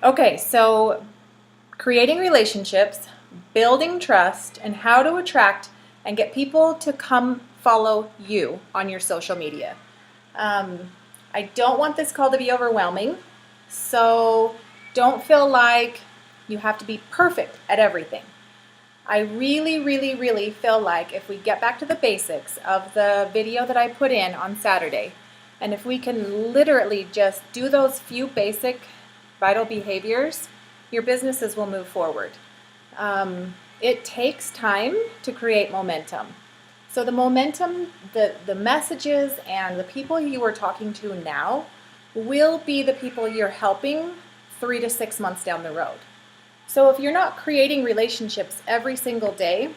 Okay, so creating relationships, building trust, and how to attract and get people to come follow you on your social media. I don't want this call to be overwhelming, so don't feel like you have to be perfect at everything. I really feel like if we get back to the basics of the video that I put in on Saturday, and if we can literally just do those few basic vital behaviors, your businesses will move forward. It takes time to create momentum. So the momentum, the messages, and the people you are talking to now will be the people you're helping 3 to 6 months down the road. So if you're not creating relationships every single day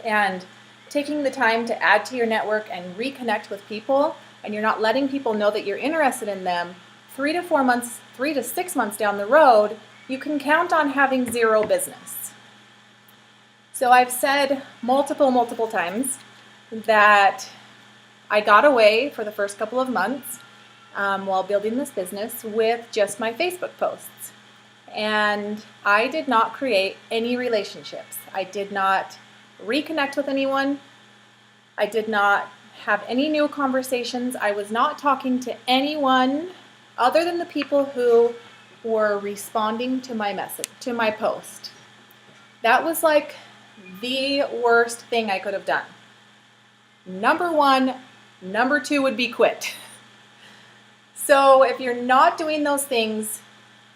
and taking the time to add to your network and reconnect with people, and you're not letting people know that you're interested in them, 3 to 6 months down the road, you can count on having zero business. So I've said multiple times that I got away for the first couple of months while building this business with just my Facebook posts. And I did not create any relationships. I did not reconnect with anyone. I did not have any new conversations. I was not talking to anyone other than the people who were responding to my message, to my post. That was like the worst thing I could have done. Number one. Number two would be quit. So if you're not doing those things,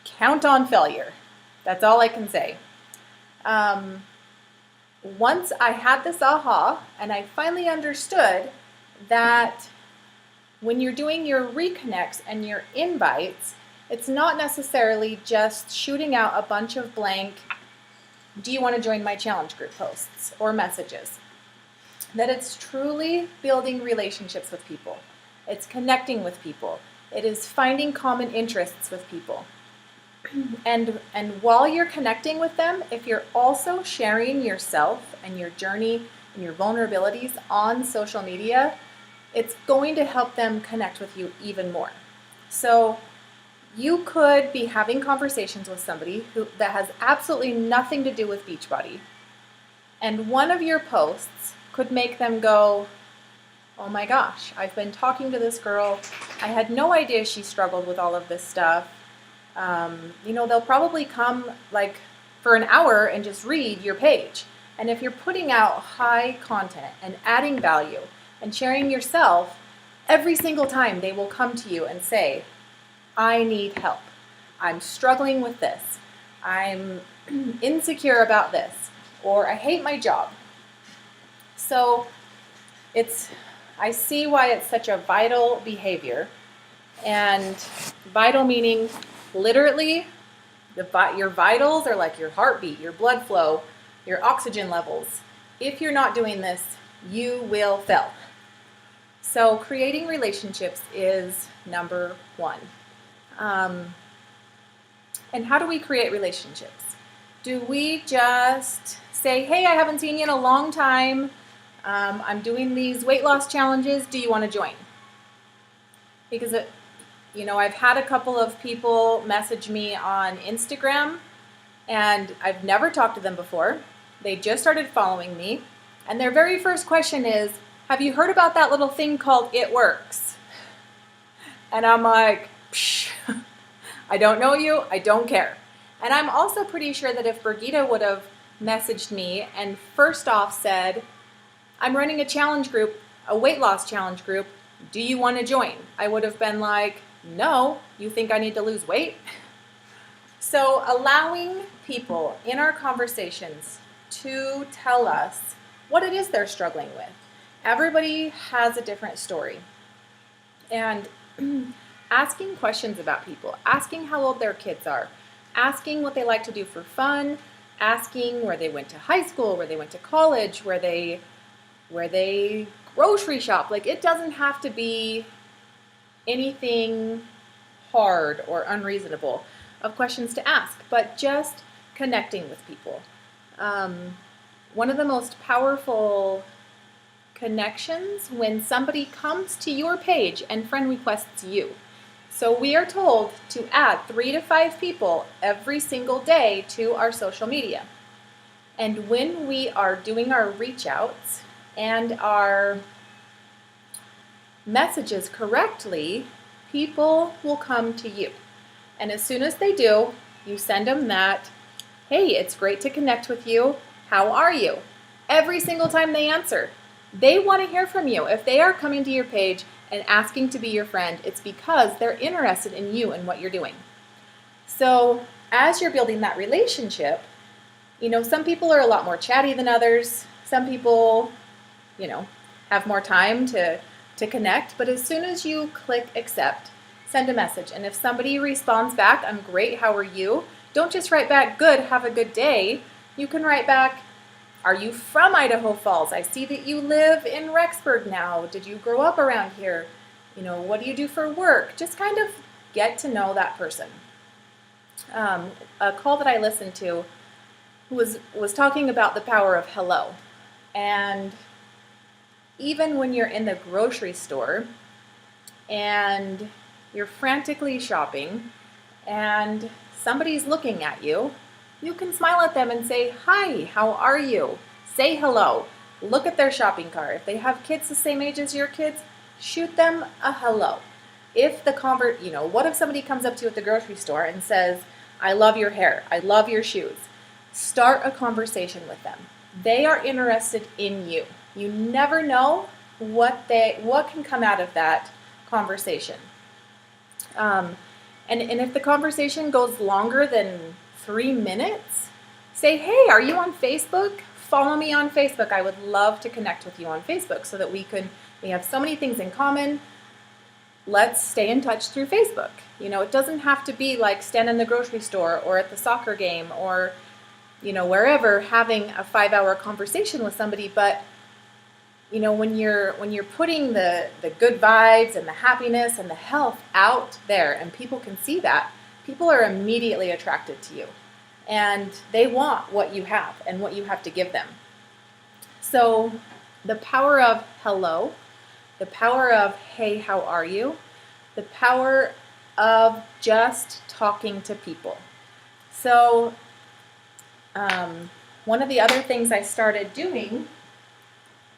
count on failure. That's all I can say. Once I had this aha, and I finally understood that when you're doing your reconnects and your invites, it's not necessarily just shooting out a bunch of blank, do you want to join my challenge group posts or messages? That it's truly building relationships with people. It's connecting with people. It is finding common interests with people. And while you're connecting with them, if you're also sharing yourself and your journey and your vulnerabilities on social media, it's going to help them connect with you even more. So you could be having conversations with somebody that has absolutely nothing to do with Beachbody, and one of your posts could make them go, oh my gosh, I've been talking to this girl. I had no idea she struggled with all of this stuff. They'll probably come like for an hour and just read your page. And if you're putting out high content and adding value and sharing yourself, every single time they will come to you and say, I need help. I'm struggling with this. I'm insecure about this. Or I hate my job. So I see why it's such a vital behavior. And vital meaning literally, your vitals are like your heartbeat, your blood flow, your oxygen levels. If you're not doing this, you will fail. So creating relationships is number one. And how do we create relationships? Do we just say, hey, I haven't seen you in a long time. I'm doing these weight loss challenges. Do you want to join? Because I've had a couple of people message me on Instagram, and I've never talked to them before. They just started following me, and their very first question is, have you heard about that little thing called It Works? And I'm like, psh, I don't know you, I don't care. And I'm also pretty sure that if Birgitta would have messaged me and first off said, I'm running a challenge group, a weight loss challenge group, do you want to join? I would have been like, no, you think I need to lose weight? So allowing people in our conversations to tell us what it is they're struggling with. Everybody has a different story. And asking questions about people, asking how old their kids are, asking what they like to do for fun, asking where they went to high school, where they went to college, where they grocery shop. Like, it doesn't have to be anything hard or unreasonable of questions to ask, but just connecting with people. One of the most powerful connections when somebody comes to your page and friend requests you. So we are told to add 3 to 5 people every single day to our social media. And when we are doing our reach outs and our messages correctly, people will come to you. And as soon as they do, you send them that, hey, it's great to connect with you. How are you? Every single time they answer, they want to hear from you. If they are coming to your page and asking to be your friend, it's because they're interested in you and what you're doing. So as you're building that relationship, some people are a lot more chatty than others. Some people, have more time to connect. But as soon as you click accept, send a message. And if somebody responds back, I'm great, how are you? Don't just write back, good, have a good day. You can write back, are you from Idaho Falls? I see that you live in Rexburg now. Did you grow up around here? What do you do for work? Just kind of get to know that person. A call that I listened to was talking about the power of hello. And even when you're in the grocery store and you're frantically shopping and somebody's looking at you, you can smile at them and say, hi, how are you? Say hello. Look at their shopping cart. If they have kids the same age as your kids, shoot them a hello. What if somebody comes up to you at the grocery store and says, I love your hair, I love your shoes? Start a conversation with them. They are interested in you. You never know what can come out of that conversation. And if the conversation goes longer than 3 minutes, say, hey, are you on Facebook? Follow me on Facebook. I would love to connect with you on Facebook so that we have so many things in common. Let's stay in touch through Facebook. It doesn't have to be like stand in the grocery store or at the soccer game or wherever, having a 5-hour conversation with somebody. But when you're putting the good vibes and the happiness and the health out there, and people can see that, people are immediately attracted to you, and they want what you have and what you have to give them. So the power of hello, the power of hey, how are you, the power of just talking to people. So one of the other things I started doing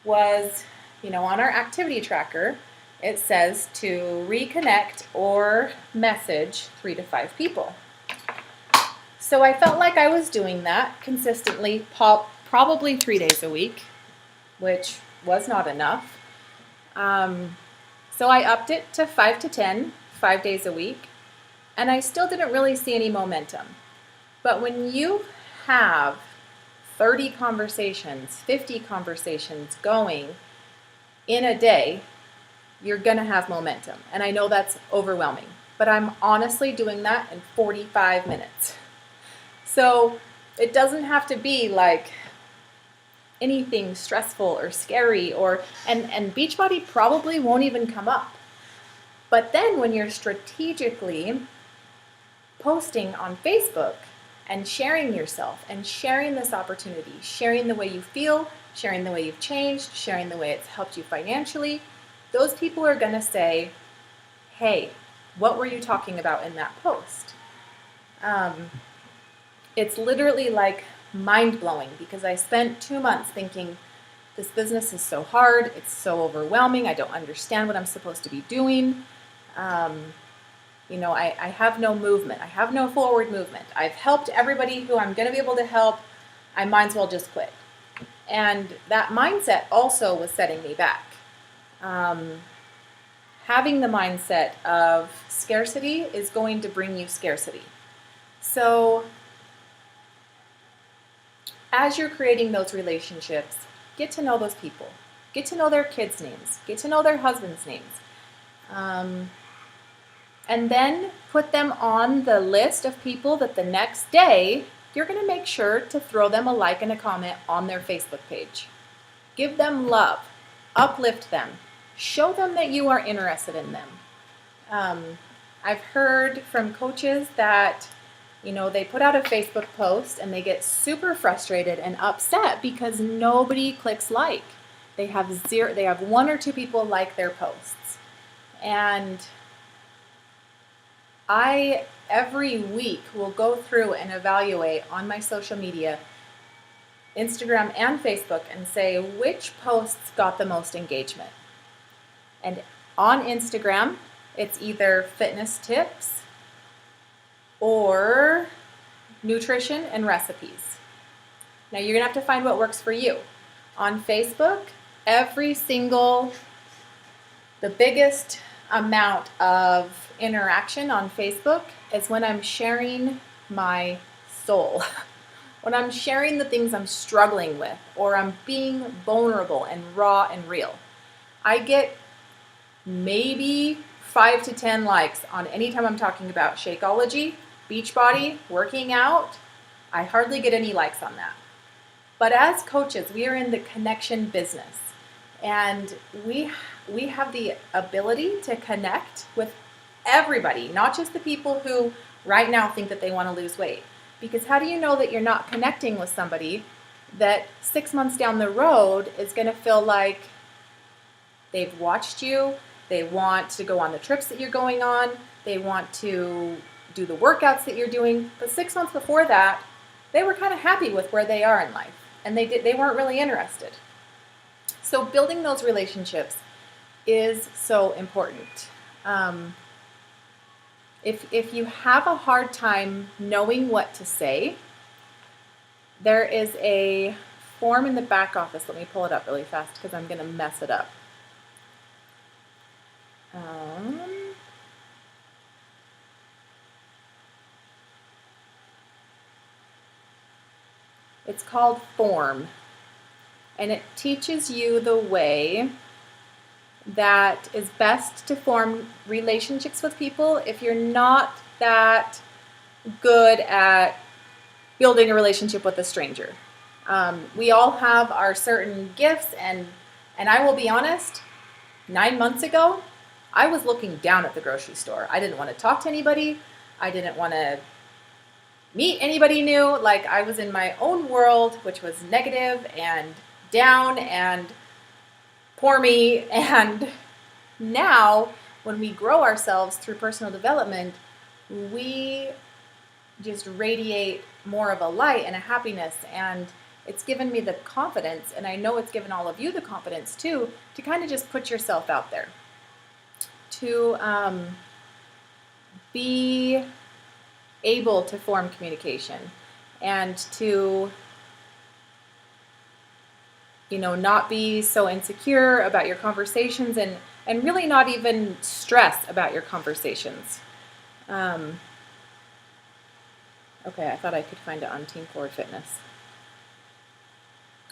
was, on our activity tracker, it says to reconnect or message 3 to 5 people. So I felt like I was doing that consistently, probably 3 days a week, which was not enough. So I upped it to 5 to 10, 5 days a week, and I still didn't really see any momentum. But when you have 30 conversations, 50 conversations going in a day, you're going to have momentum. And I know that's overwhelming, but I'm honestly doing that in 45 minutes. So it doesn't have to be like anything stressful or scary and Beachbody probably won't even come up. But then when you're strategically posting on Facebook and sharing yourself and sharing this opportunity, sharing the way you feel, sharing the way you've changed, sharing the way it's helped you financially, those people are going to say, hey, what were you talking about in that post? It's literally like mind-blowing, because I spent 2 months thinking, this business is so hard, it's so overwhelming, I don't understand what I'm supposed to be doing. I have no movement. I have no forward movement. I've helped everybody who I'm going to be able to help. I might as well just quit. And that mindset also was setting me back. Having the mindset of scarcity is going to bring you scarcity. So as you're creating those relationships, get to know those people. Get to know their kids' names. Get to know their husbands' names. And then put them on the list of people that the next day you're going to make sure to throw them a like and a comment on their Facebook page. Give them love. Uplift them. Show them that you are interested in them. I've heard from coaches that, they put out a Facebook post and they get super frustrated and upset because nobody clicks like. They have 1 or 2 people like their posts. And I every week will go through and evaluate on my social media, Instagram and Facebook, and say which posts got the most engagement. And on Instagram, it's either fitness tips or nutrition and recipes. Now you're gonna have to find what works for you. On Facebook, the biggest amount of interaction on Facebook is when I'm sharing my soul. When I'm sharing the things I'm struggling with, or I'm being vulnerable and raw and real. I get maybe 5 to 10 likes on any time I'm talking about Shakeology, Beachbody, working out. I hardly get any likes on that. But as coaches, we are in the connection business, and we have the ability to connect with everybody, not just the people who right now think that they want to lose weight. Because how do you know that you're not connecting with somebody that 6 months down the road is going to feel like they've watched you, they want to go on the trips that you're going on, they want to do the workouts that you're doing, but 6 months before that, they were kind of happy with where they are in life, and they weren't really interested. So building those relationships is so important. If you have a hard time knowing what to say, there is a form in the back office. Let me pull it up really fast because I'm going to mess it up. It's called Form, and it teaches you the way that is best to form relationships with people if you're not that good at building a relationship with a stranger. We all have our certain gifts, and I will be honest, 9 months ago, I was looking down at the grocery store. I didn't want to talk to anybody. I didn't want to meet anybody new. Like, I was in my own world, which was negative and down and poor me. And now, when we grow ourselves through personal development, we just radiate more of a light and a happiness, and it's given me the confidence, and I know it's given all of you the confidence too, to kind of just put yourself out there, to be able to form communication, and to not be so insecure about your conversations, and really not even stress about your conversations. Okay, I thought I could find it on Team Forward Fitness.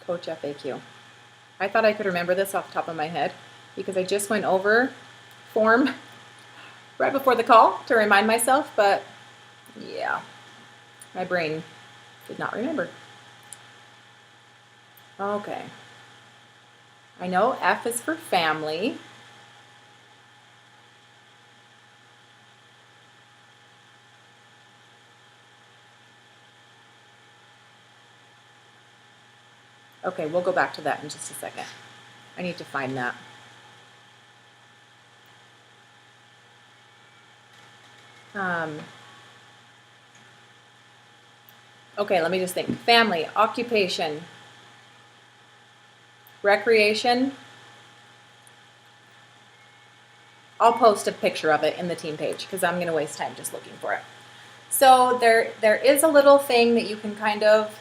Coach FAQ. I thought I could remember this off the top of my head because I just went over Form right before the call to remind myself, but yeah, my brain did not remember. Okay. I know F is for family. Okay, we'll go back to that in just a second. I need to find that. Okay, let me just think. Family, occupation, recreation. I'll post a picture of it in the team page because I'm going to waste time just looking for it. So there is a little thing that you can kind of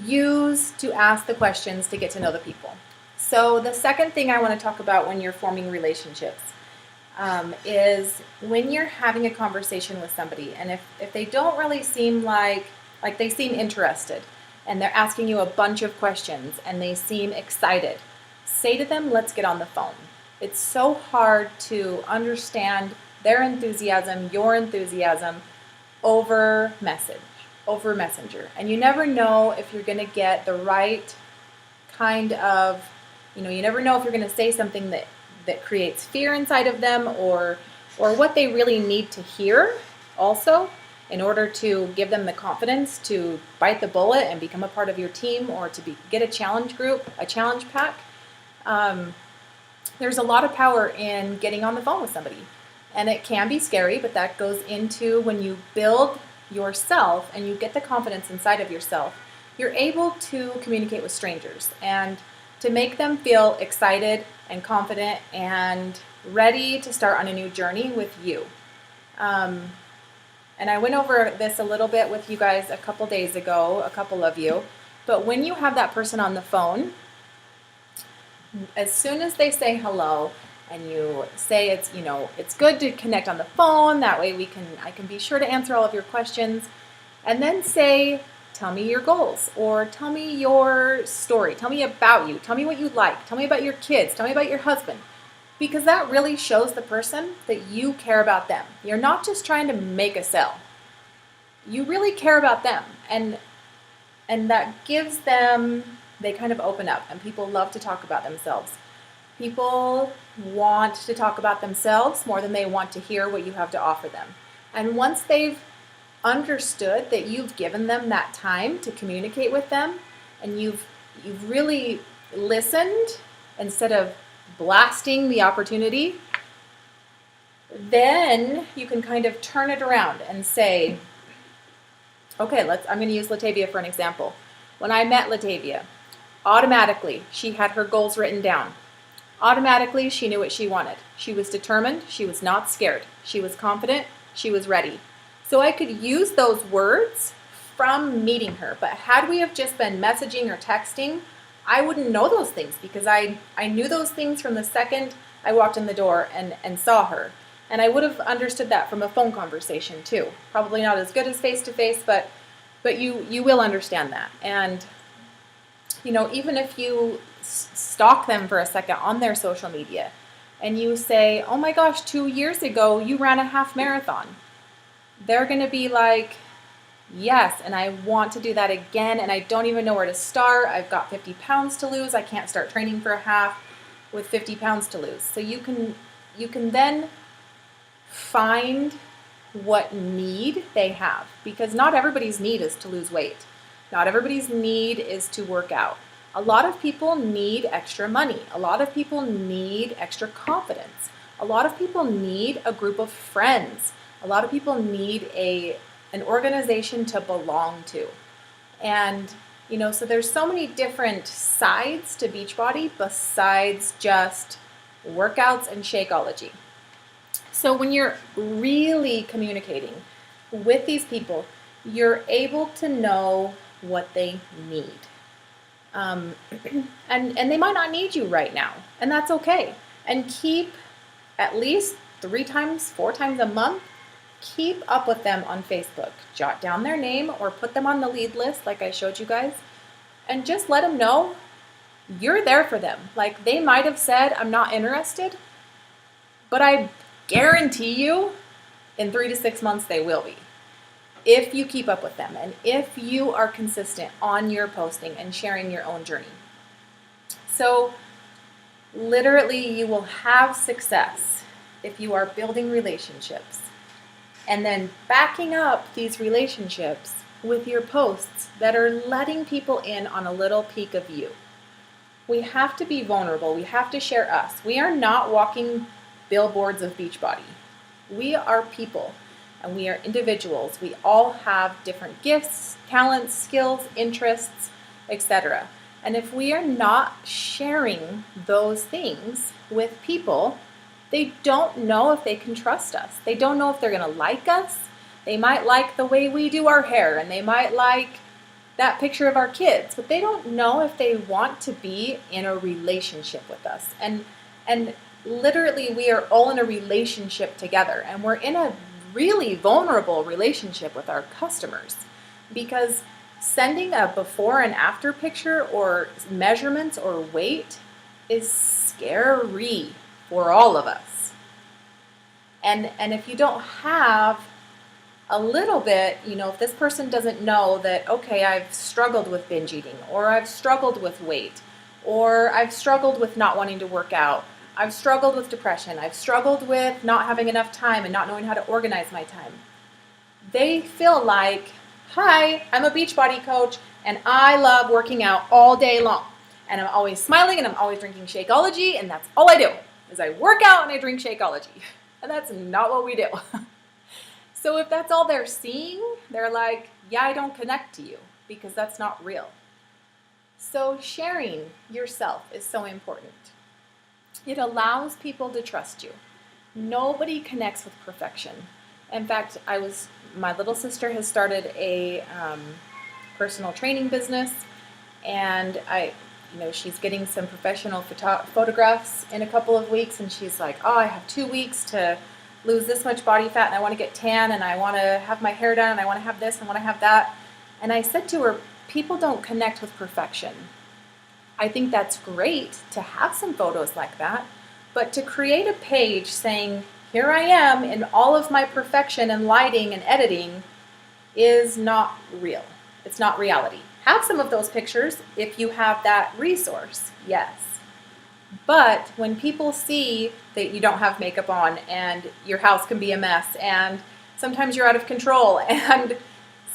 use to ask the questions to get to know the people. So the second thing I want to talk about when you're forming relationships is when you're having a conversation with somebody, and if they don't really seem like they seem interested, and they're asking you a bunch of questions, and they seem excited, say to them, let's get on the phone. It's so hard to understand their enthusiasm, your enthusiasm, over Messenger. And you never know if you're going to get the right kind of, you never know if you're going to say something that creates fear inside of them, or what they really need to hear also in order to give them the confidence to bite the bullet and become a part of your team, or to get a challenge group, a challenge pack. There's a lot of power in getting on the phone with somebody And it can be scary, but that goes into when you build yourself and you get the confidence inside of yourself, you're able to communicate with strangers and to make them feel excited and confident and ready to start on a new journey with you. And I went over this a little bit with you guys a couple days ago, a couple of you. But when you have that person on the phone, as soon as they say hello and you say it's good to connect on the phone, that way I can be sure to answer all of your questions, and then say, tell me your goals, or tell me your story, tell me about you, tell me what you like, tell me about your kids, tell me about your husband. Because that really shows the person that you care about them. You're not just trying to make a sale. You really care about them. And that gives them, they kind of open up, and people love to talk about themselves. People want to talk about themselves more than they want to hear what you have to offer them. And once they've understood that you've given them that time to communicate with them, and you've really listened instead of blasting the opportunity, then you can kind of turn it around and say, okay, I'm going to use Latavia for an example. When I met Latavia, automatically she had her goals written down. Automatically she knew what she wanted. She was determined. She was not scared. She was confident. She was ready. So I could use those words from meeting her. But had we have just been messaging or texting, I wouldn't know those things, because I knew those things from the second I walked in the door and saw her. And I would have understood that from a phone conversation too. Probably not as good as face-to-face, but you will understand that. And, even if you stalk them for a second on their social media and you say, oh my gosh, 2 years ago you ran a half marathon, they're going to be like, yes, and I want to do that again, and I don't even know where to start. I've got 50 pounds to lose. I can't start training for a half with 50 pounds to lose. So you can then find what need they have, because not everybody's need is to lose weight. Not everybody's need is to work out. A lot of people need extra money. A lot of people need extra confidence. A lot of people need a group of friends. A lot of people need an organization to belong to. And, so there's so many different sides to Beachbody besides just workouts and Shakeology. So when you're really communicating with these people, you're able to know what they need. And they might not need you right now, and that's okay. And keep at least 4 times a month, keep up with them on Facebook. Jot down their name or put them on the lead list like I showed you guys, and just let them know you're there for them. Like, they might have said, I'm not interested, but I guarantee you in 3 to 6 months they will be, if you keep up with them and if you are consistent on your posting and sharing your own journey. So literally you will have success if you are building relationships and then backing up these relationships with your posts that are letting people in on a little peek of you. We have to be vulnerable. We have to share us. We are not walking billboards of Beachbody. We are people and we are individuals. We all have different gifts, talents, skills, interests, etc. And if we are not sharing those things with people, they don't know if they can trust us. They don't know if they're going to like us. They might like the way we do our hair, and they might like that picture of our kids, but they don't know if they want to be in a relationship with us. And literally, we are all in a relationship together, and we're in a really vulnerable relationship with our customers, because sending a before and after picture or measurements or weight is scary for all of us. And if you don't have a little bit, if this person doesn't know that, okay, I've struggled with binge eating, or I've struggled with weight, or I've struggled with not wanting to work out, I've struggled with depression, I've struggled with not having enough time and not knowing how to organize my time. They feel like, hi, I'm a Beachbody coach and I love working out all day long. And I'm always smiling and I'm always drinking Shakeology, and that's all I do, is I work out and I drink Shakeology. And that's not what we do. So if that's all they're seeing, they're like, yeah, I don't connect to you because that's not real. So sharing yourself is so important. It allows people to trust you. Nobody connects with perfection. In fact, my little sister has started a personal training business, and she's getting some professional photographs in a couple of weeks, and she's like, oh, I have 2 weeks to lose this much body fat, and I want to get tan, and I want to have my hair done, and I want to have this, and I want to have that. And I said to her, people don't connect with perfection. I think that's great to have some photos like that, but to create a page saying, here I am in all of my perfection and lighting and editing is not real. It's not reality. Have some of those pictures if you have that resource, yes. But when people see that you don't have makeup on and your house can be a mess and sometimes you're out of control and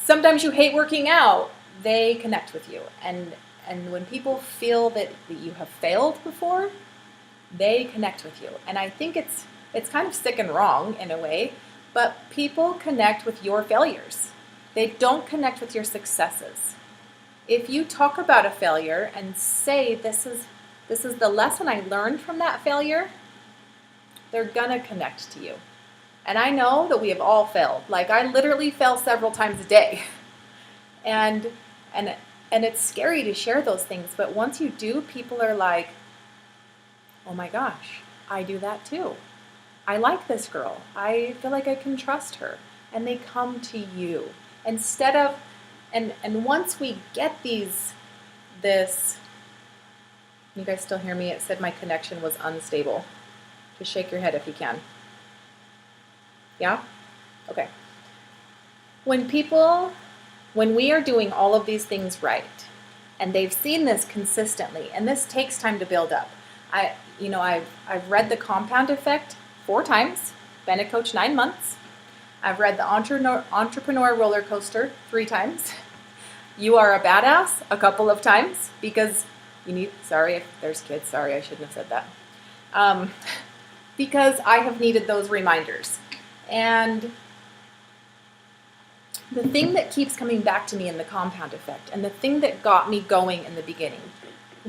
sometimes you hate working out, they connect with you. And when people feel that you have failed before, they connect with you. And I think it's kind of sick and wrong in a way, but people connect with your failures. They don't connect with your successes. If you talk about a failure and say, this is the lesson I learned from that failure, they're gonna connect to you. And I know that we have all failed. Like, I literally fail several times a day. And it's scary to share those things, but once you do, people are like, oh my gosh, I do that too. I like this girl. I feel like I can trust her. And they come to you. Instead of, and once we get this, you guys still hear me? It said my connection was unstable. Just shake your head if you can. Yeah? Okay. When we are doing all of these things right, and they've seen this consistently, and this takes time to build up. I've read The Compound Effect 4 times, been a coach 9 months. I've read The Entrepreneur Roller Coaster 3 times. You Are a Badass a couple of times because sorry if there's kids, sorry, I shouldn't have said that. Because I have needed those reminders. And the thing that keeps coming back to me in The Compound Effect, and the thing that got me going in the beginning,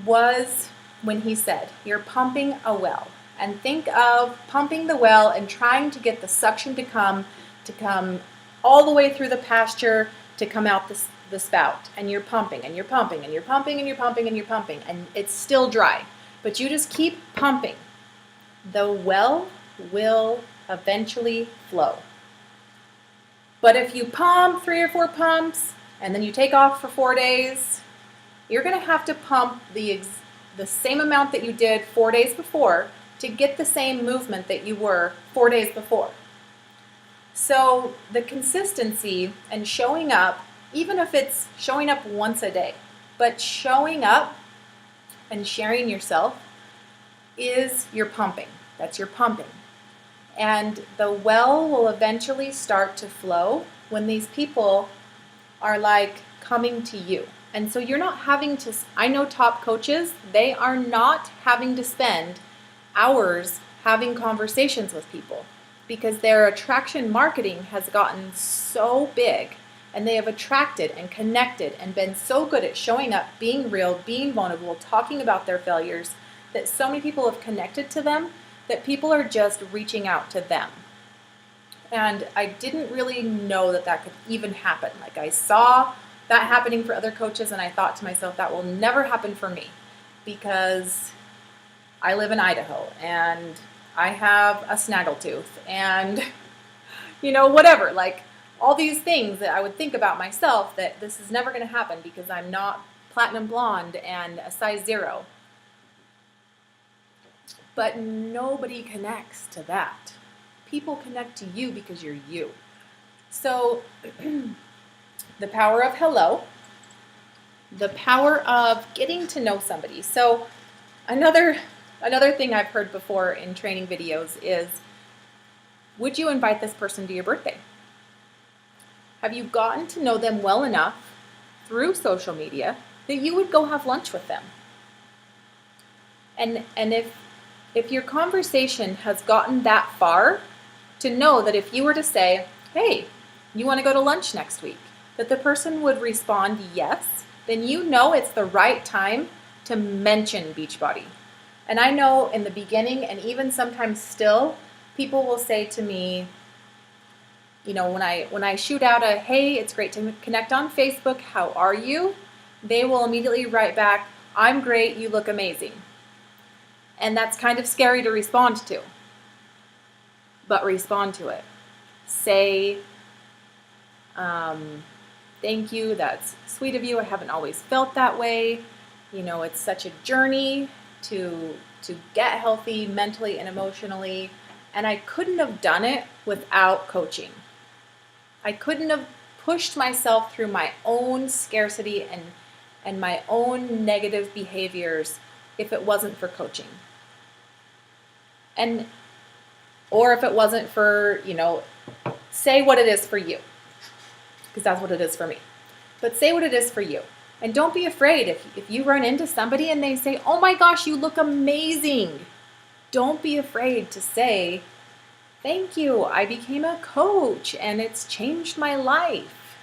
was when he said, you're pumping a well. And think of pumping the well and trying to get the suction to come all the way through the pasture to come out the spout. And you're pumping, and you're pumping, and you're pumping, and you're pumping, and you're pumping, and it's still dry. But you just keep pumping. The well will eventually flow. But if you pump 3 or 4 pumps, and then you take off for 4 days, you're going to have to pump the same amount that you did 4 days before to get the same movement that you were 4 days before. So the consistency and showing up, even if it's showing up once a day, but showing up and sharing yourself is your pumping. That's your pumping. And the well will eventually start to flow when these people are like coming to you. And so you're not having to, I know top coaches, they are not having to spend hours having conversations with people because their attraction marketing has gotten so big and they have attracted and connected and been so good at showing up, being real, being vulnerable, talking about their failures, that so many people have connected to them that people are just reaching out to them. And I didn't really know that could even happen. Like, I saw that happening for other coaches and I thought to myself, that will never happen for me because I live in Idaho and I have a snaggletooth and, whatever, like all these things that I would think about myself that this is never going to happen because I'm not platinum blonde and a size 0. But nobody connects to that. People connect to you because you're you. So the power of hello, the power of getting to know somebody. So another thing I've heard before in training videos is, would you invite this person to your birthday? Have you gotten to know them well enough through social media that you would go have lunch with them? And if your conversation has gotten that far, to know that if you were to say, hey, you want to go to lunch next week, that the person would respond yes, then you know it's the right time to mention Beachbody. And I know in the beginning, and even sometimes still, people will say to me, you know, when I shoot out a, hey, it's great to connect on Facebook, how are you? They will immediately write back, I'm great, you look amazing. And that's kind of scary to respond to. But respond to it. Say, thank you, that's sweet of you, I haven't always felt that way. You know, it's such a journey to get healthy mentally and emotionally, and I couldn't have done it without coaching. I couldn't have pushed myself through my own scarcity and my own negative behaviors if it wasn't for coaching. Or if it wasn't for, you know, say what it is for you, because that's what it is for me. But say what it is for you. And don't be afraid if you run into somebody and they say, oh my gosh, you look amazing. Don't be afraid to say, thank you, I became a coach and it's changed my life.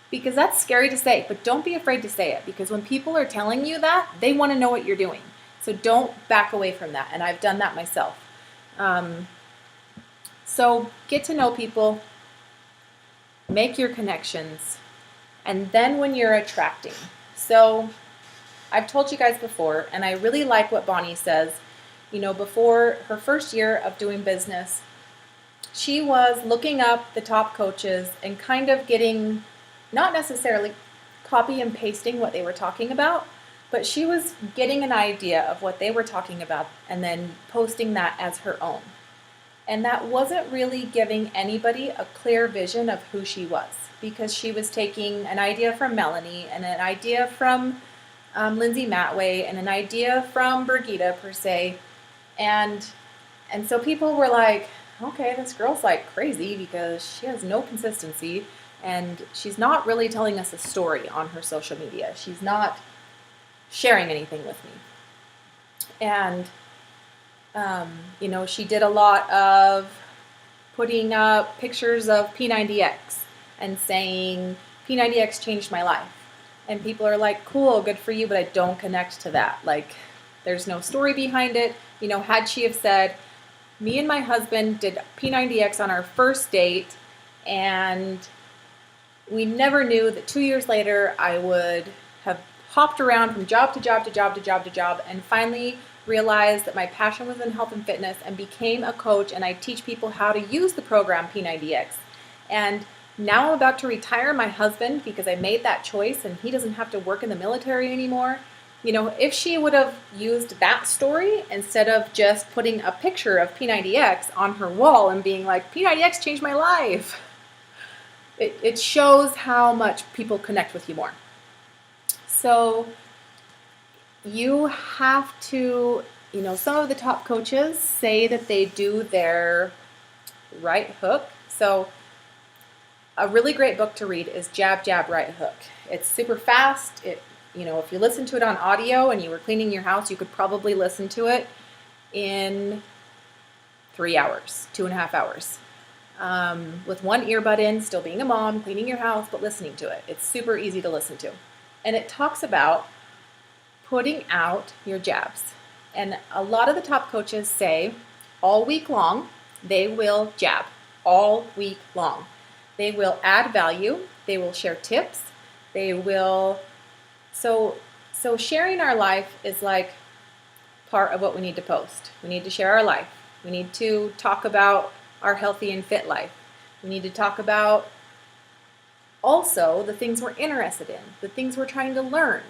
Because that's scary to say, but don't be afraid to say it, because when people are telling you that, they want to know what you're doing. So don't back away from that, and I've done that myself. So get to know people, make your connections, and then when you're attracting. So I've told you guys before, and I really like what Bonnie says, you know, before her first year of doing business, she was looking up the top coaches and kind of getting, not necessarily copy and pasting what they were talking about, but she was getting an idea of what they were talking about and then posting that as her own. And that wasn't really giving anybody a clear vision of who she was, because she was taking an idea from Melanie and an idea from Lindsay Matway and an idea from Birgitta per se. And so people were like, okay, this girl's like crazy because she has no consistency and she's not really telling us a story on her social media. She's not sharing anything with me. And, you know, she did a lot of putting up pictures of P90X and saying, P90X changed my life. And people are like, cool, good for you, but I don't connect to that. Like, there's no story behind it. You know, had she have said, me and my husband did P90X on our first date, and we never knew that 2 years later I would have hopped around from job to job to job to job to job and finally realized that my passion was in health and fitness and became a coach, and I teach people how to use the program P90X. And now I'm about to retire my husband because I made that choice and he doesn't have to work in the military anymore. You know, if she would have used that story instead of just putting a picture of P90X on her wall and being like, P90X changed my life, it shows how much people connect with you more. So you have to, you know, some of the top coaches say that they do their right hook. So a really great book to read is Jab, Jab, Right Hook. It's super fast. You know, if you listen to it on audio and you were cleaning your house, you could probably listen to it in 3 hours, 2.5 hours. With one earbud in, still being a mom, cleaning your house, but listening to it. It's super easy to listen to. And it talks about putting out your jabs. And a lot of the top coaches say all week long, they will jab all week long. They will add value. They will share tips. They will... So sharing our life is like part of what we need to post. We need to share our life. We need to talk about our healthy and fit life. We need to talk about also the things we're interested in, the things we're trying to learn.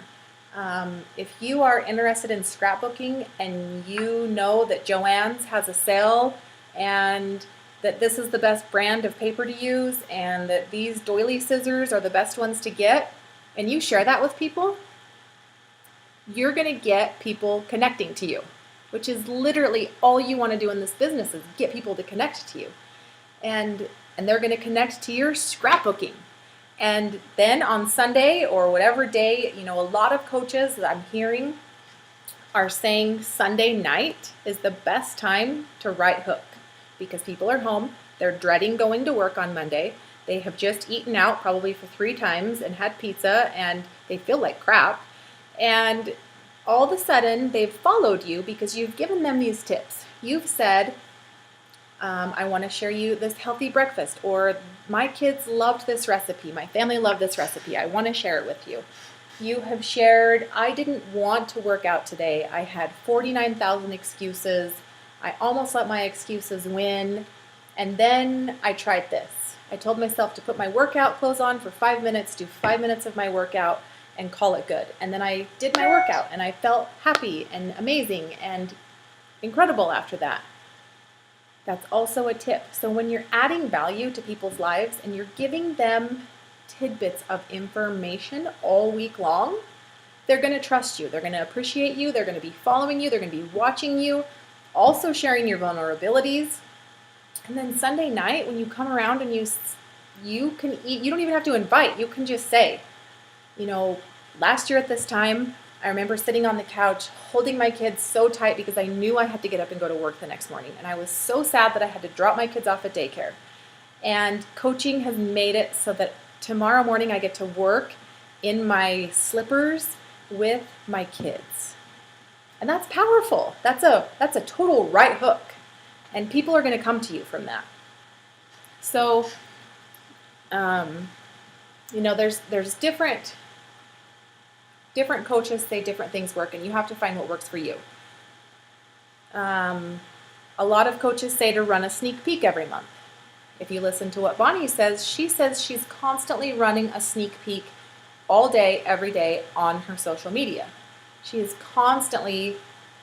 If you are interested in scrapbooking and you know that Joann's has a sale and that this is the best brand of paper to use and that these doily scissors are the best ones to get, and you share that with people, you're going to get people connecting to you, which is literally all you want to do in this business is get people to connect to you. And they're going to connect to your scrapbooking. And then on Sunday or whatever day, you know, a lot of coaches that I'm hearing are saying Sunday night is the best time to right hook because people are home. They're dreading going to work on Monday. They have just eaten out probably for 3 times and had pizza, and they feel like crap. And all of a sudden, they've followed you because you've given them these tips. You've said, I want to share you this healthy breakfast, or my kids loved this recipe, my family loved this recipe, I want to share it with you. You have shared, I didn't want to work out today, I had 49,000 excuses, I almost let my excuses win, and then I tried this. I told myself to put my workout clothes on for 5 minutes, do 5 minutes of my workout, and call it good. And then I did my workout, and I felt happy and amazing and incredible after that. That's also a tip. So when you're adding value to people's lives and you're giving them tidbits of information all week long, they're going to trust you. They're going to appreciate you. They're going to be following you. They're going to be watching you, also sharing your vulnerabilities. And then Sunday night, when you come around and you can eat, you don't even have to invite. You can just say, last year at this time, I remember sitting on the couch holding my kids so tight because I knew I had to get up and go to work the next morning. And I was so sad that I had to drop my kids off at daycare. And coaching has made it so that tomorrow morning I get to work in my slippers with my kids. And that's powerful. That's a total right hook. And people are going to come to you from that. So, there's different coaches say different things work, and you have to find what works for you. A lot of coaches say to run a sneak peek every month. If you listen to what Bonnie says she's constantly running a sneak peek all day, every day on her social media. She is constantly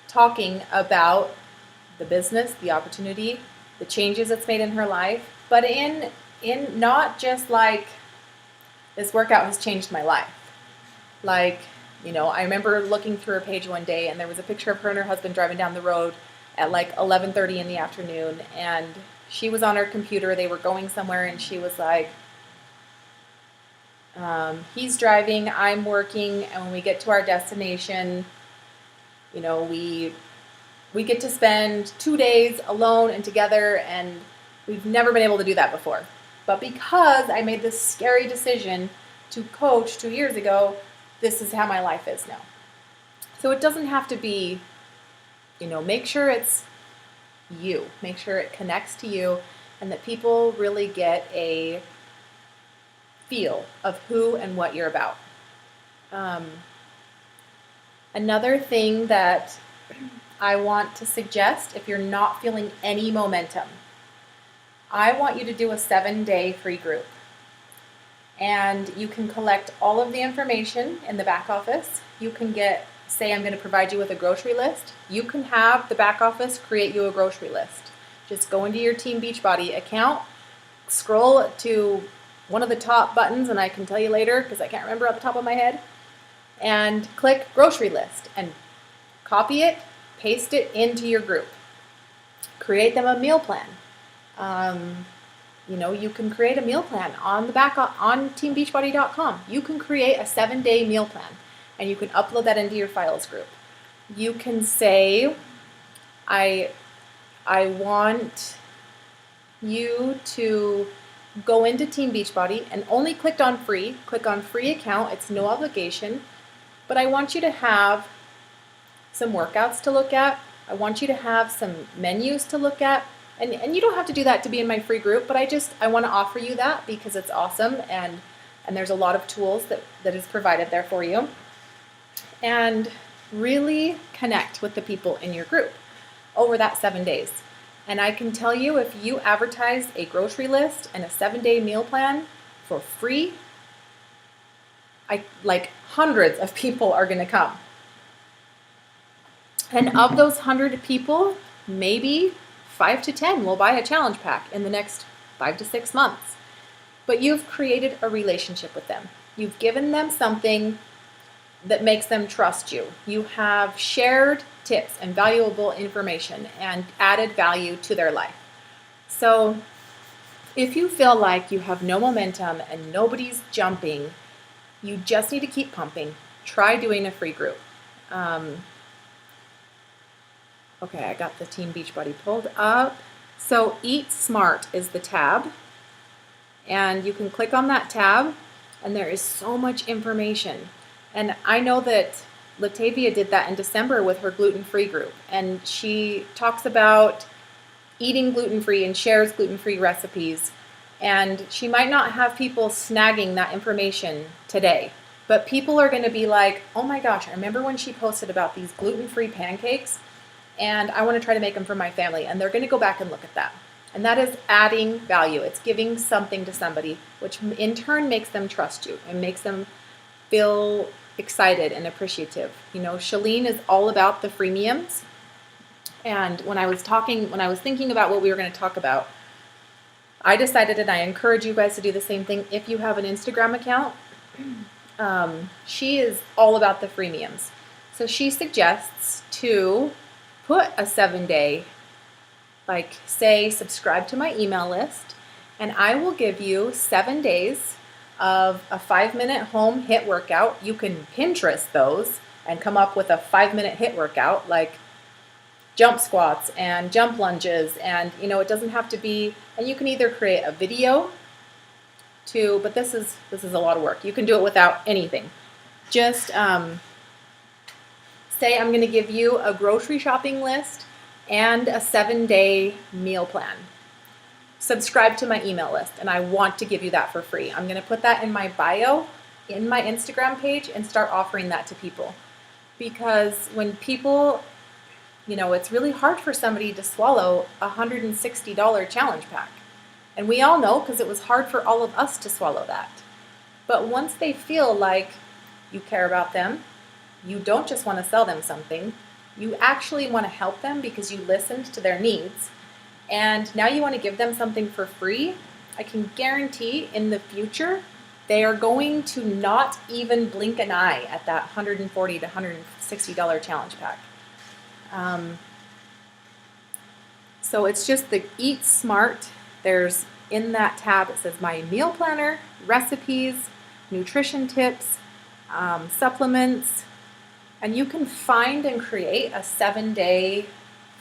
talking about the business, the opportunity, the changes it's made in her life, but in not just like, this workout has changed my life. Like, I remember looking through her page one day and there was a picture of her and her husband driving down the road at like 11:30 in the afternoon, and she was on her computer, they were going somewhere, and she was like, he's driving, I'm working, and when we get to our destination, we get to spend 2 days alone and together, and we've never been able to do that before. But because I made this scary decision to coach 2 years ago, this is how my life is now. So it doesn't have to be, make sure it's you. Make sure it connects to you and that people really get a feel of who and what you're about. Another thing that I want to suggest, if you're not feeling any momentum, I want you to do a 7-day free group. And you can collect all of the information in the back office. You can say I'm going to provide you with a grocery list. You can have the back office create you a grocery list. Just go into your Team Beachbody account, scroll to one of the top buttons, and I can tell you later because I can't remember off the top of my head, and click grocery list and copy it, paste it into your group. Create them a meal plan. You can create a meal plan on teambeachbody.com. You can create a 7-day meal plan, and you can upload that into your files group. You can say, I want you to go into Team Beachbody and only click on free account. It's no obligation, but I want you to have some workouts to look at. I want you to have some menus to look at. And you don't have to do that to be in my free group, but I want to offer you that because it's awesome, and there's a lot of tools that is provided there for you. And really connect with the people in your group over that 7 days. And I can tell you, if you advertise a grocery list and a 7-day meal plan for free, hundreds of people are going to come. And of those 100 people, maybe 5 to 10 will buy a challenge pack in the next 5 to 6 months. But you've created a relationship with them. You've given them something that makes them trust you. You have shared tips and valuable information and added value to their life. So if you feel like you have no momentum and nobody's jumping, you just need to keep pumping. Try doing a free group. Okay, I got the Team Beachbody pulled up. So Eat Smart is the tab, and you can click on that tab, and there is so much information. And I know that Latavia did that in December with her gluten-free group, and she talks about eating gluten-free and shares gluten-free recipes. And she might not have people snagging that information today, but people are going to be like, oh my gosh, I remember when she posted about these gluten-free pancakes, and I want to try to make them for my family. And they're going to go back and look at that. And that is adding value. It's giving something to somebody, which in turn makes them trust you and makes them feel excited and appreciative. You know, Shalene is all about the freemiums. And when I was thinking about what we were going to talk about, I decided, and I encourage you guys to do the same thing if you have an Instagram account. She is all about the freemiums. So she suggests to put a 7-day, like say, subscribe to my email list, and I will give you 7 days of a 5-minute home HIIT workout. You can Pinterest those and come up with a 5-minute HIIT workout, like jump squats and jump lunges, and you know, it doesn't have to be, and you can either create a video too, but this is a lot of work. You can do it without anything. Just say I'm going to give you a grocery shopping list and a 7-day meal plan. Subscribe to my email list, and I want to give you that for free. I'm going to put that in my bio in my Instagram page and start offering that to people, because when people, you know, it's really hard for somebody to swallow a $160 challenge pack. And we all know, because it was hard for all of us to swallow that. But once they feel like you care about them, you don't just want to sell them something, you actually want to help them because you listened to their needs, and now you want to give them something for free, I can guarantee in the future they are going to not even blink an eye at that $140 to $160 challenge pack. So it's just the Eat Smart. There's in that tab, it says my meal planner, recipes, nutrition tips, supplements, and you can find and create a 7-day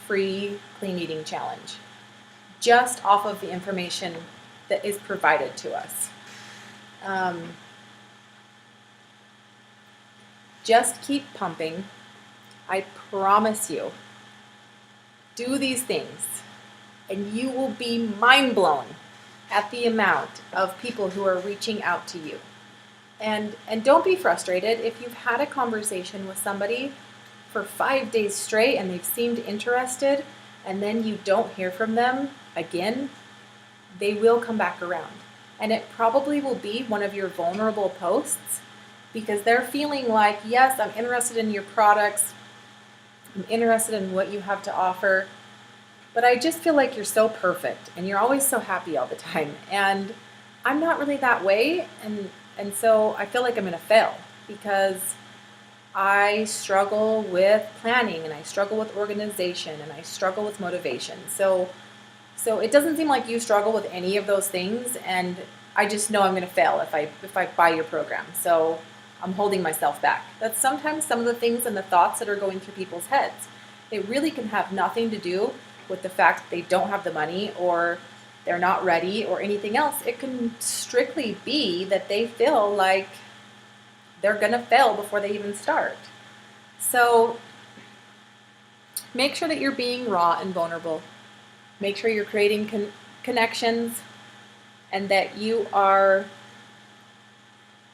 free clean eating challenge just off of the information that is provided to us. Just keep pumping. I promise you, do these things, and you will be mind blown at the amount of people who are reaching out to you. And don't be frustrated if you've had a conversation with somebody for 5 days straight and they've seemed interested, and then you don't hear from them again. They will come back around. And it probably will be one of your vulnerable posts, because they're feeling like, yes, I'm interested in your products, I'm interested in what you have to offer, but I just feel like you're so perfect and you're always so happy all the time. And I'm not really that way, and so I feel like I'm going to fail because I struggle with planning, and I struggle with organization, and I struggle with motivation. So it doesn't seem like you struggle with any of those things, and I just know I'm going to fail if I buy your program. So I'm holding myself back. That's sometimes some of the things and the thoughts that are going through people's heads. It really can have nothing to do with the fact that they don't have the money or they're not ready or anything else. It can strictly be that they feel like they're going to fail before they even start. So make sure that you're being raw and vulnerable. Make sure you're creating connections, and that you are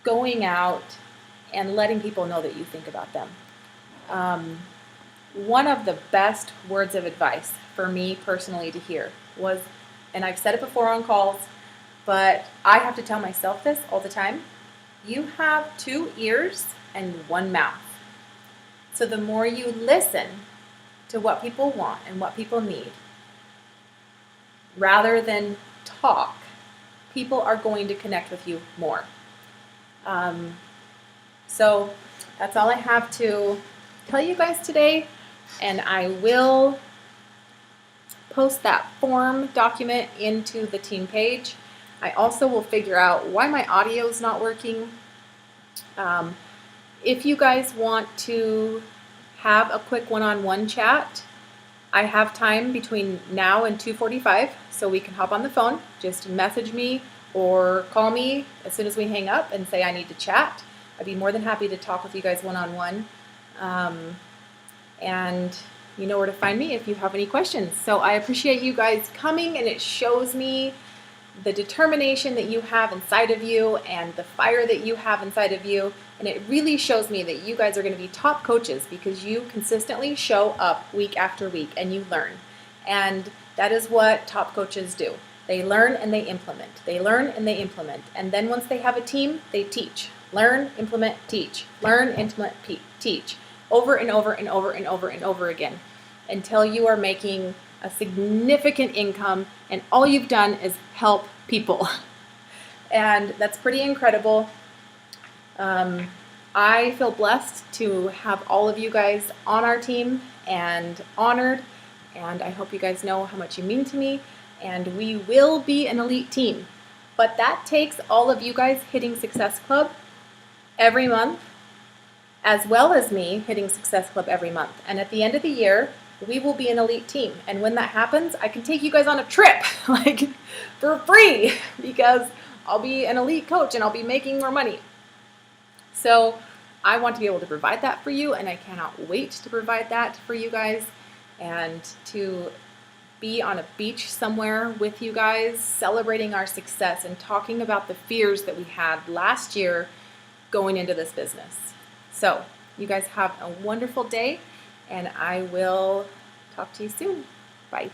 going out and letting people know that you think about them. One of the best words of advice for me personally to hear was, and I've said it before on calls, but I have to tell myself this all the time: you have 2 ears and 1 mouth. So the more you listen to what people want and what people need, rather than talk, people are going to connect with you more. So that's all I have to tell you guys today, and I will post that form document into the team page. I also will figure out why my audio is not working. If you guys want to have a quick one-on-one chat, I have time between now and 2:45, so we can hop on the phone. Just message me or call me as soon as we hang up and say I need to chat. I'd be more than happy to talk with you guys one-on-one. And you know where to find me if you have any questions. So I appreciate you guys coming, and it shows me the determination that you have inside of you and the fire that you have inside of you. And it really shows me that you guys are going to be top coaches because you consistently show up week after week and you learn. And that is what top coaches do. They learn and they implement. They learn and they implement. And then once they have a team, they teach. Learn, implement, teach. Learn, implement, teach. Over and over and over and over and over again until you are making a significant income and all you've done is help people. And that's pretty incredible. I feel blessed to have all of you guys on our team and honored, and I hope you guys know how much you mean to me, and we will be an elite team. But that takes all of you guys hitting Success Club every month, as well as me hitting Success Club every month. And at the end of the year, we will be an elite team. And when that happens, I can take you guys on a trip, like for free, because I'll be an elite coach and I'll be making more money. So I want to be able to provide that for you, and I cannot wait to provide that for you guys and to be on a beach somewhere with you guys, celebrating our success and talking about the fears that we had last year going into this business. So you guys have a wonderful day, and I will talk to you soon. Bye.